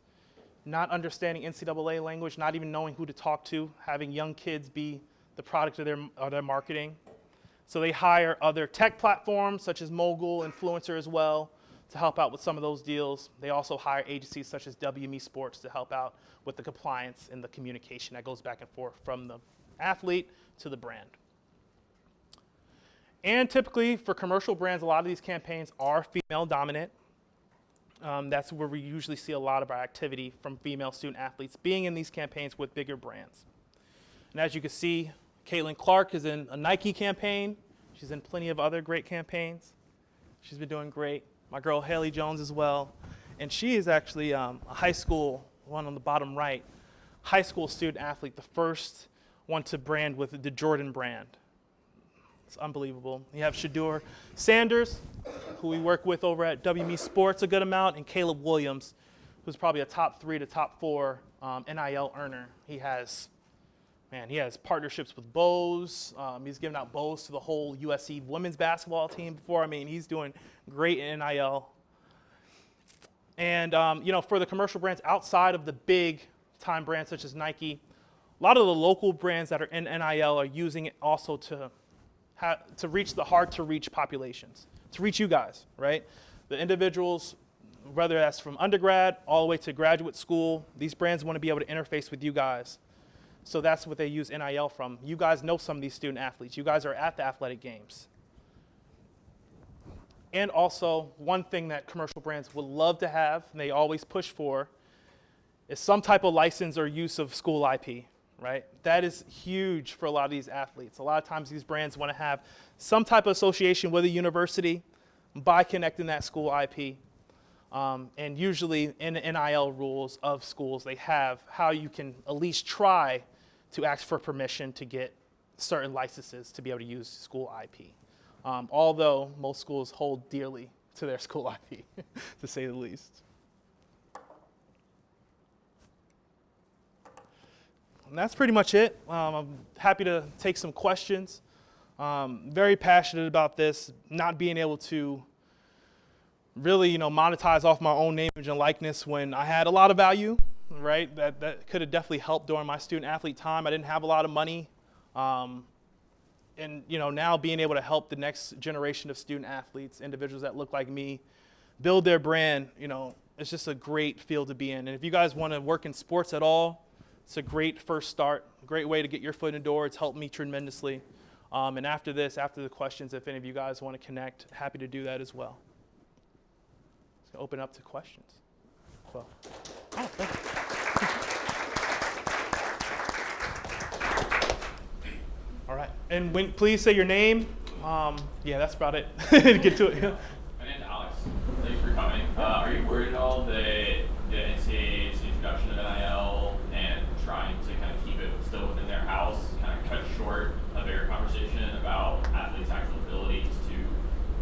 not understanding NCAA language, not even knowing who to talk to, having young kids be the product of their marketing. So they hire other tech platforms such as Mogul, Influencer as well, to help out with some of those deals. They also hire agencies such as WME Sports to help out with the compliance and the communication that goes back and forth from the athlete to the brand. And typically for commercial brands, a lot of these campaigns are female dominant. That's where we usually see a lot of our activity from female student athletes being in these campaigns with bigger brands. And as you can see, Caitlin Clark is in a Nike campaign. She's in plenty of other great campaigns. She's been doing great. My girl Haley Jones as well. And she is actually a high school, one on the bottom right, high school student athlete, the first one to brand with the Jordan brand. It's unbelievable. You have Shadur Sanders, who we work with over at WME Sports a good amount, and Caleb Williams, who's probably a top 3 to top 4 NIL earner. He has partnerships with Bose. He's given out Bose to the whole USC women's basketball team before. He's doing great in NIL. And for the commercial brands outside of the big time brands such as Nike, a lot of the local brands that are in NIL are using it also to reach the hard-to-reach populations, to reach you guys, right? The individuals, whether that's from undergrad all the way to graduate school, these brands want to be able to interface with you guys. So that's what they use NIL from. You guys know some of these student athletes. You guys are at the athletic games. And also, one thing that commercial brands would love to have, and they always push for, is some type of license or use of school IP. Right? That is huge for a lot of these athletes. A lot of times these brands want to have some type of association with a university by connecting that school IP. And usually in the NIL rules of schools, they have how you can at least try to ask for permission to get certain licenses to be able to use school IP. Although most schools hold dearly to their school IP, to say the least. And that's pretty much it. I'm happy to take some questions. Very passionate about this, not being able to really, monetize off my own name, image, and likeness when I had a lot of value, right? That could have definitely helped during my student athlete time. I didn't have a lot of money. And now being able to help the next generation of student athletes, individuals that look like me, build their brand, it's just a great field to be in. And if you guys want to work in sports at all, it's a great first start, a great way to get your foot in the door. It's helped me tremendously. And after the questions, if any of you guys want to connect, happy to do that as well. Open up to questions. Well, oh, thank you. All right, and please say your name. Yeah, that's about it. Get to it. My name's Alex. Thanks for coming. Are you worried at all that the NCAA's introduction of NIL and trying to kind of keep it still within their house kind of cut short a bigger conversation about athletes' actual abilities to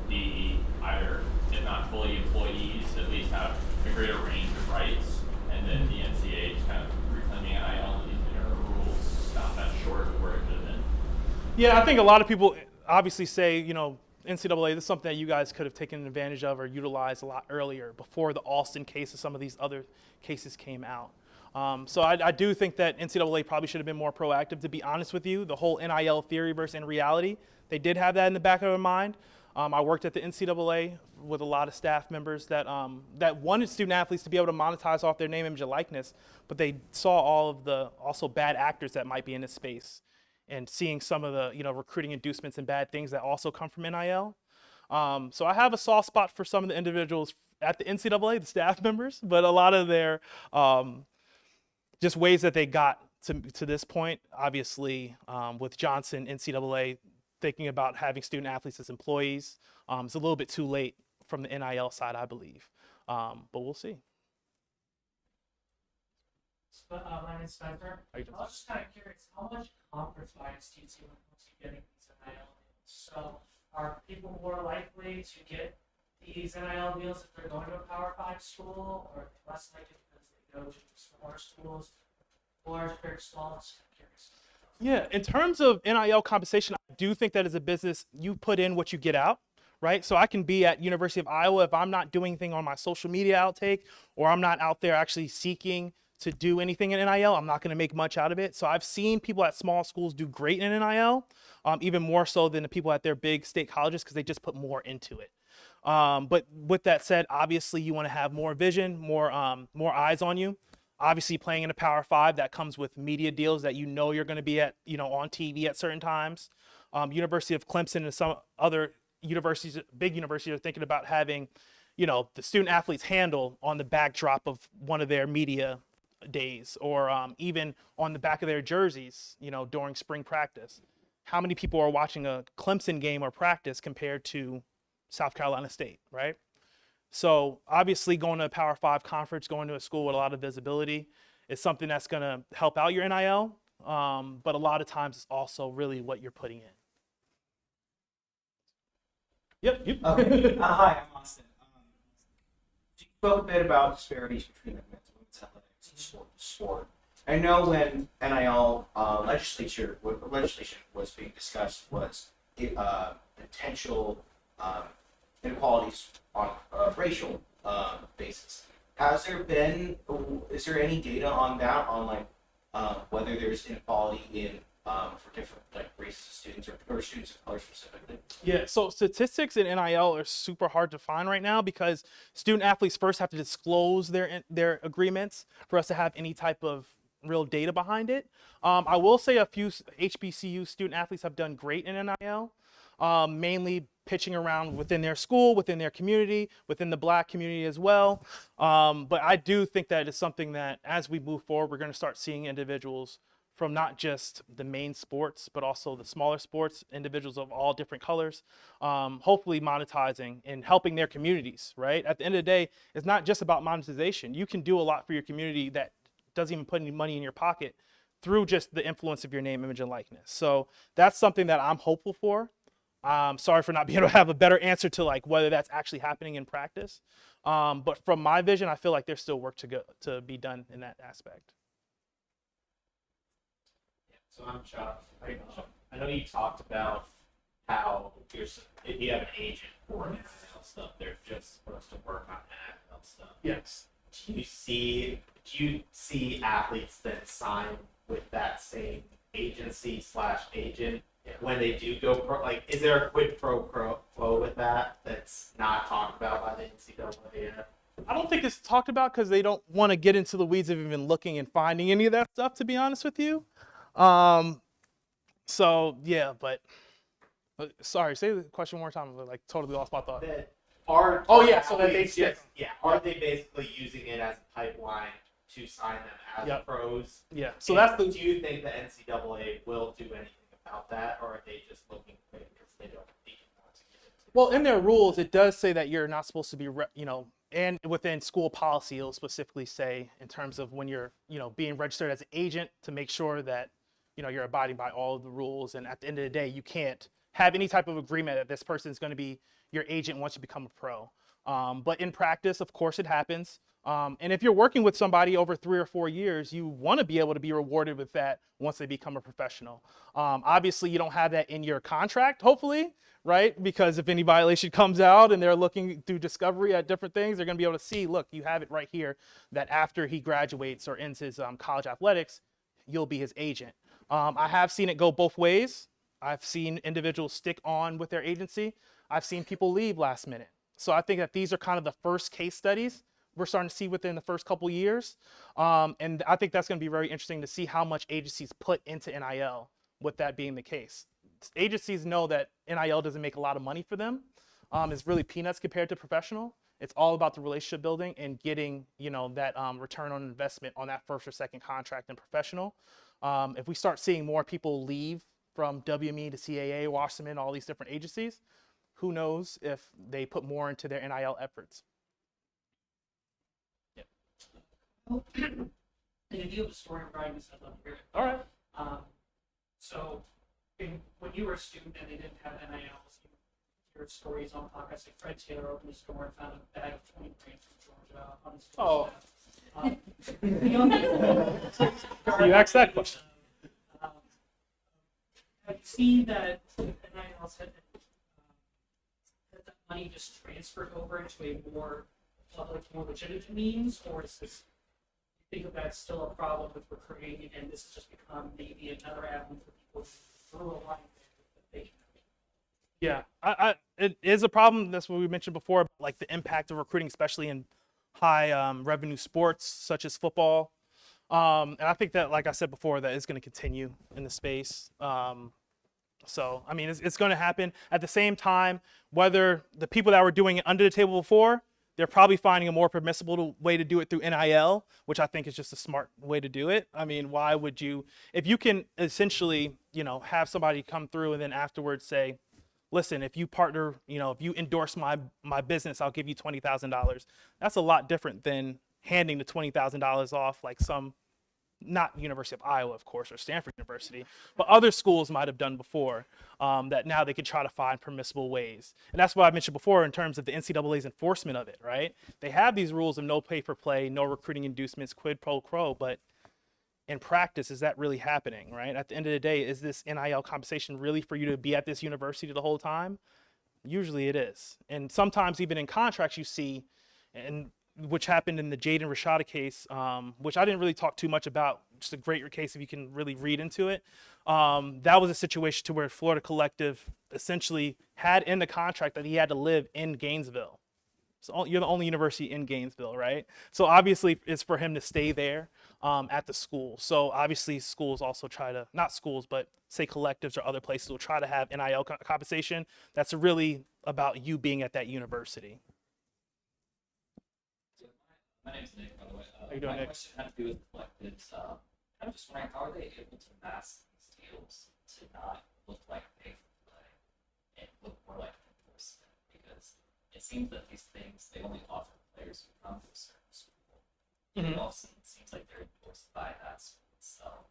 be either, if not fully employees, at least have a greater range of rights, and then the NCAA just kind of reclaiming NIL and these general rules stop that short of where it could have been? Yeah, I think a lot of people obviously say, NCAA, this is something that you guys could have taken advantage of or utilized a lot earlier before the Alston case and some of these other cases came out. So I do think that NCAA probably should have been more proactive, to be honest with you. The whole NIL theory versus in reality, they did have that in the back of their mind. I worked at the NCAA with a lot of staff members that wanted student athletes to be able to monetize off their name, image, and likeness, but they saw all of the also bad actors that might be in this space, and seeing some of the recruiting inducements and bad things that also come from NIL. So I have a soft spot for some of the individuals at the NCAA, the staff members, but a lot of their just ways that they got to this point, obviously with Johnson, NCAA thinking about having student athletes as employees, it's a little bit too late from the NIL side, I believe, but we'll see. My name's Stanford. I was just kind of curious, how much conference bias do you see when it comes to getting these NIL deals? So are people more likely to get these NIL deals if they're going to a Power 5 school, or less likely because they go to smaller schools, large, big, small? Just kind of curious. Yeah, in terms of NIL compensation, I do think that as a business, you put in what you get out, right? So I can be at University of Iowa if I'm not doing anything on my social media outtake, or I'm not out there actually seeking to do anything in NIL, I'm not going to make much out of it. So I've seen people at small schools do great in NIL, even more so than the people at their big state colleges, because they just put more into it. But with that said, obviously you want to have more vision, more eyes on you. Obviously playing in a Power 5, that comes with media deals that you're going to be at, on TV at certain times. University of Clemson and some other universities, big universities, are thinking about having, the student athletes handle on the backdrop of one of their media days, or even on the back of their jerseys, during spring practice. How many people are watching a Clemson game or practice compared to South Carolina State, right? So obviously going to a Power 5 conference, going to a school with a lot of visibility is something that's going to help out your NIL, but a lot of times it's also really what you're putting in. Yep. Okay. Hi, I'm Austin. You spoke a bit about disparities between the men's and women's athletics and sport. I know when NIL legislation was being discussed was potential inequalities on a racial basis. Is there any data on that, on whether there's inequality in for different races of students or students of color specifically? Yeah, so statistics in NIL are super hard to find right now, because student athletes first have to disclose their agreements for us to have any type of real data behind it. I will say a few HBCU student athletes have done great in NIL, mainly pitching around within their school, within their community, within the Black community as well. But I do think that it's something that as we move forward, we're going to start seeing individuals from not just the main sports, but also the smaller sports, individuals of all different colors, hopefully monetizing and helping their communities, right? At the end of the day, it's not just about monetization. You can do a lot for your community that doesn't even put any money in your pocket through just the influence of your name, image, and likeness. So that's something that I'm hopeful for. Sorry for not being able to have a better answer to whether that's actually happening in practice. But from my vision, I feel like there's still work to be done in that aspect. So I'm Chuck. I know you talked about how if you have an agent for NIL stuff, they're just supposed to work on NIL stuff. Yes. Do you see athletes that sign with that same agency/agent when they do go pro? Is there a quid pro quo with that that's not talked about by the NCAA yet? I don't think it's talked about because they don't want to get into the weeds of even looking and finding any of that stuff, to be honest with you. So yeah, but sorry, say the question one more time. I totally lost my thought. Are Oh, yeah, so that they athletes stick. just- yeah, are they basically using it as a pipeline to sign them as Yep. pros? Yeah. So And that's do the you think the NCAA will do anything about that, or are they just looking for it because they want to get into well in their rules. It does say that you're not supposed to be, and within school policy, it'll specifically say in terms of when you're, being registered as an agent to make sure that, you're abiding by all of the rules. And at the end of the day, you can't have any type of agreement that this person is going to be your agent once you become a pro. But in practice, of course, it happens. And if you're working with somebody over 3 or 4 years, you want to be able to be rewarded with that once they become a professional. Obviously, you don't have that in your contract, hopefully, right? Because if any violation comes out and they're looking through discovery at different things, they're going to be able to see, look, you have it right here that after he graduates or ends his college athletics, you'll be his agent. I have seen it go both ways. I've seen individuals stick on with their agency. I've seen people leave last minute. So I think that these are kind of the first case studies we're starting to see within the first couple years. And I think that's going to be very interesting to see how much agencies put into NIL with that being the case. Agencies know that NIL doesn't make a lot of money for them. It's really peanuts compared to professional. It's all about the relationship building and getting, that return on investment on that first or second contract in professional. If we start seeing more people leave from WME to CAA, Wasserman, all these different agencies, who knows if they put more into their NIL efforts. And if you have a story writing this, I'd love to hear it. All right. So, when you were a student and they didn't have NILs, you heard stories on podcasts like Fred Taylor opened his store and found a bag of 20 grand from Georgia on his doorstep. You asked that question. Have you seen that NILs had that money just transferred over into a more public, more legitimate means, or is this? Think of that still a problem with recruiting, and this has just become maybe another avenue for people through a line that they can. Yeah, it is a problem. That's what we mentioned before, like the impact of recruiting, especially in high revenue sports such as football. And I think that, like I said before, that is going to continue in the space. So, I mean, it's going to happen. At the same time, whether the people that were doing it under the table before, they're probably finding a more permissible way to do it through NIL, which I think is just a smart way to do it. I mean, why would you, if you can essentially, have somebody come through and then afterwards say, listen, if you partner, if you endorse my business, I'll give you $20,000. That's a lot different than handing the $20,000 off like some, not University of Iowa, of course, or Stanford University, but other schools might have done before, that now they can try to find permissible ways. And that's what I mentioned before in terms of the NCAA's enforcement of it, right? They have these rules of no pay for play, no recruiting inducements, quid pro quo, but in practice, is that really happening, right? At the end of the day, is this NIL compensation really for you to be at this university the whole time? Usually it is. And sometimes even in contracts you see, and which happened in the Jaden Rashada case, which I didn't really talk too much about, just a great case if you can really read into it. That was a situation to where Florida Collective essentially had in the contract that he had to live in Gainesville. So you're the only university in Gainesville, right? So obviously it's for him to stay there at the school. So obviously schools also try to, not schools, but say collectives or other places will try to have NIL compensation that's really about you being at that university. My name's Nick, by the way. How you doing, my Nick? question had to do with collectives. I'm just wondering, how are they able to mask these deals to not look like pay for play and look more like enforcement? Because it seems that these things, they only offer players who come to a certain school. And it also seems like they're endorsed by that school itself.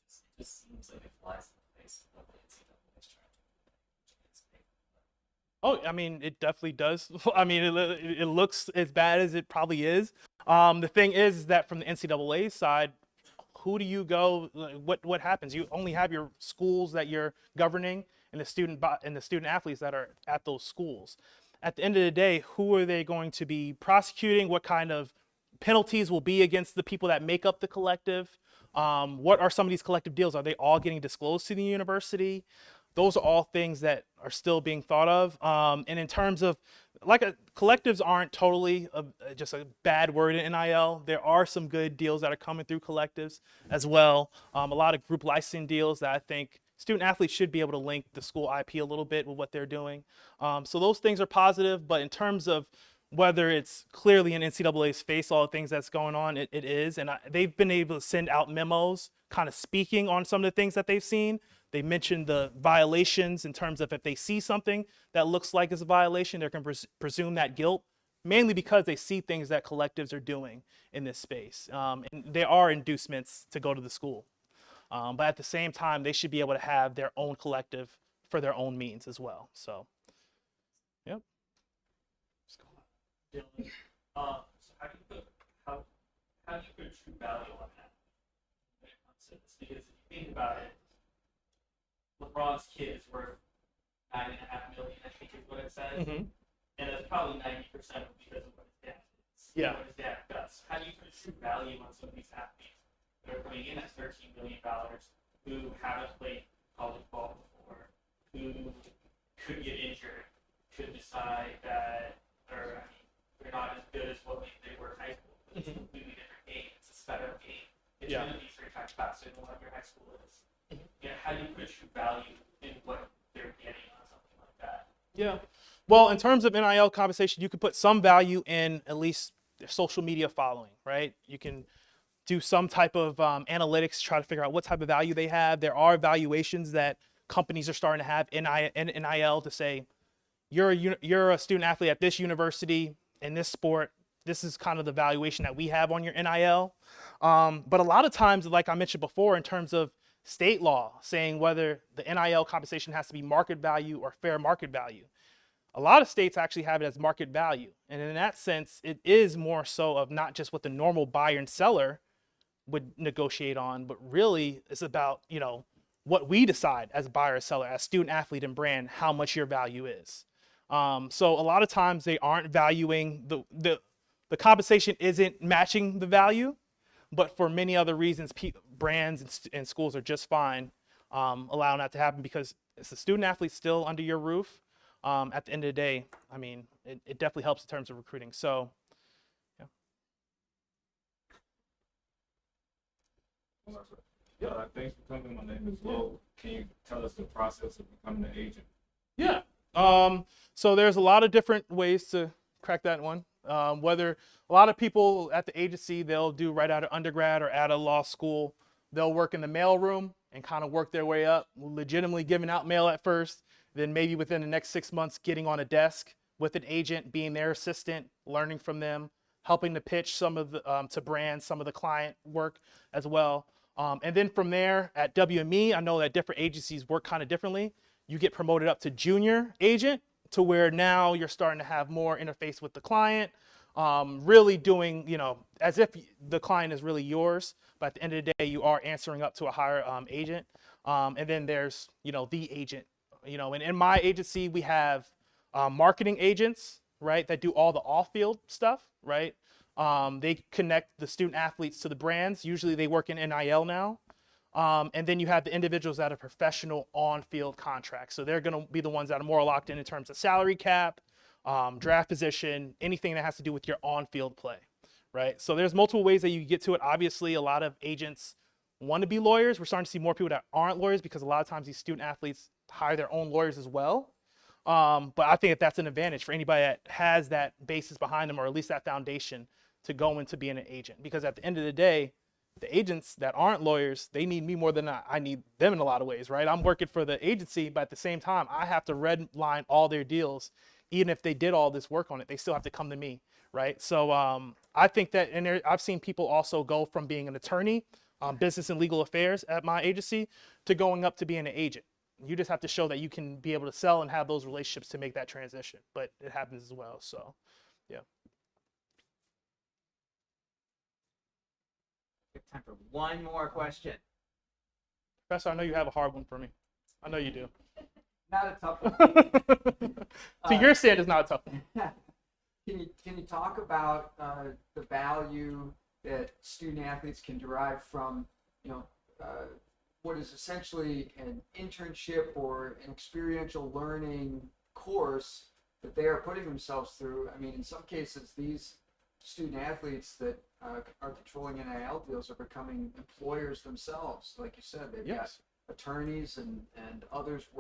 It just seems like it flies in the face of what the NCAA is trying to do, which is pay for play. Oh, I mean, it definitely does. I mean, it looks as bad as it probably is. The thing is that from the NCAA side, who do you go? What happens? You only have your schools that you're governing and the student athletes that are at those schools. At the end of the day, who are they going to be prosecuting? What kind of penalties will be against the people that make up the collective? What are some of these collective deals? Are they all getting disclosed to the university? Those are all things that are still being thought of. And in terms of, collectives aren't totally just a bad word in NIL. There are some good deals that are coming through collectives as well. A lot of group licensing deals that I think student athletes should be able to link the school IP a little bit with what they're doing. So those things are positive, but in terms of whether it's clearly in NCAA's face, all the things that's going on, it is. And they've been able to send out memos kind of speaking on some of the things that they've seen. They mentioned the violations in terms of if they see something that looks like it's a violation, they can presume that guilt, mainly because they see things that collectives are doing in this space. And there are inducements to go to the school. But at the same time, they should be able to have their own collective for their own means as well. So, yep. Dylan, so how do you put true value on that when it comes to this? Because if you think about it, LeBron's kid is worth $9.5 million, I think is what it says, and that's probably 90% because of what his dad is. Yeah. What his dad does. How do you put true value on some of these athletes that are coming in at $13 million, who haven't played college ball before, who could get injured, could decide that, or I mean, they're not as good as what they were in high school. It's a completely different game. It's a sped up game. It's going to be 3 times faster than what your high school is. How do you put true value in what they're getting on something like that? Yeah. Well, in terms of NIL compensation, you could put some value in at least their social media following, right? You can do some type of analytics, try to figure out what type of value they have. There are evaluations that companies are starting to have in NIL to say, you're a student athlete at this university in this sport. This is kind of the valuation that we have on your NIL. But a lot of times, like I mentioned before, in terms of state law saying whether the NIL compensation has to be market value or fair market value, a lot of states actually have it as market value. And in that sense, it is more so of not just what the normal buyer and seller would negotiate on, but really it's about, what we decide as a buyer or seller, as student athlete and brand, how much your value is. So a lot of times they aren't valuing the compensation isn't matching the value, but for many other reasons, brands and schools are just fine allowing that to happen because it's the student athlete still under your roof. At the end of the day, I mean, it definitely helps in terms of recruiting. So, yeah. Thanks for coming. My name is Lo. Can you tell us the process of becoming an agent? Yeah. So there's a lot of different ways to crack that one. Whether a lot of people at the agency, they'll do right out of undergrad or out of law school. They'll work in the mail room and kind of work their way up, legitimately giving out mail at first. Then maybe within the next 6 months, getting on a desk with an agent, being their assistant, learning from them, helping to pitch some of the to brands, some of the client work as well. And then from there at WME, I know that different agencies work kind of differently. You get promoted up to junior agent to where now you're starting to have more interface with the client, really doing, as if the client is really yours. But at the end of the day, you are answering up to a higher agent. And then there's, the agent. And in my agency, we have marketing agents, right, that do all the off-field stuff, right? They connect the student athletes to the brands. Usually they work in NIL now. And then you have the individuals that are professional on-field contracts. So they're going to be the ones that are more locked in terms of salary cap, draft position, anything that has to do with your on-field play, right? So there's multiple ways that you get to it. Obviously, a lot of agents want to be lawyers. We're starting to see more people that aren't lawyers because a lot of times these student athletes hire their own lawyers as well. But I think that's an advantage for anybody that has that basis behind them, or at least that foundation to go into being an agent. Because at the end of the day, the agents that aren't lawyers, they need me more than I need them in a lot of ways, right? I'm working for the agency, but at the same time, I have to redline all their deals. Even if they did all this work on it, they still have to come to me, right? So I think that, and I've seen people also go from being an attorney, business and legal affairs at my agency, to going up to being an agent. You just have to show that you can be able to sell and have those relationships to make that transition, but it happens as well. So, yeah. We have time for one more question. Professor, I know you have a hard one for me. I know you do. Not a tough one. To your stand, it's not a tough one. Can you talk about the value that student athletes can derive from, what is essentially an internship or an experiential learning course that they are putting themselves through? I mean, in some cases, these student athletes that are controlling NIL deals are becoming employers themselves. Like you said, they've got attorneys and others work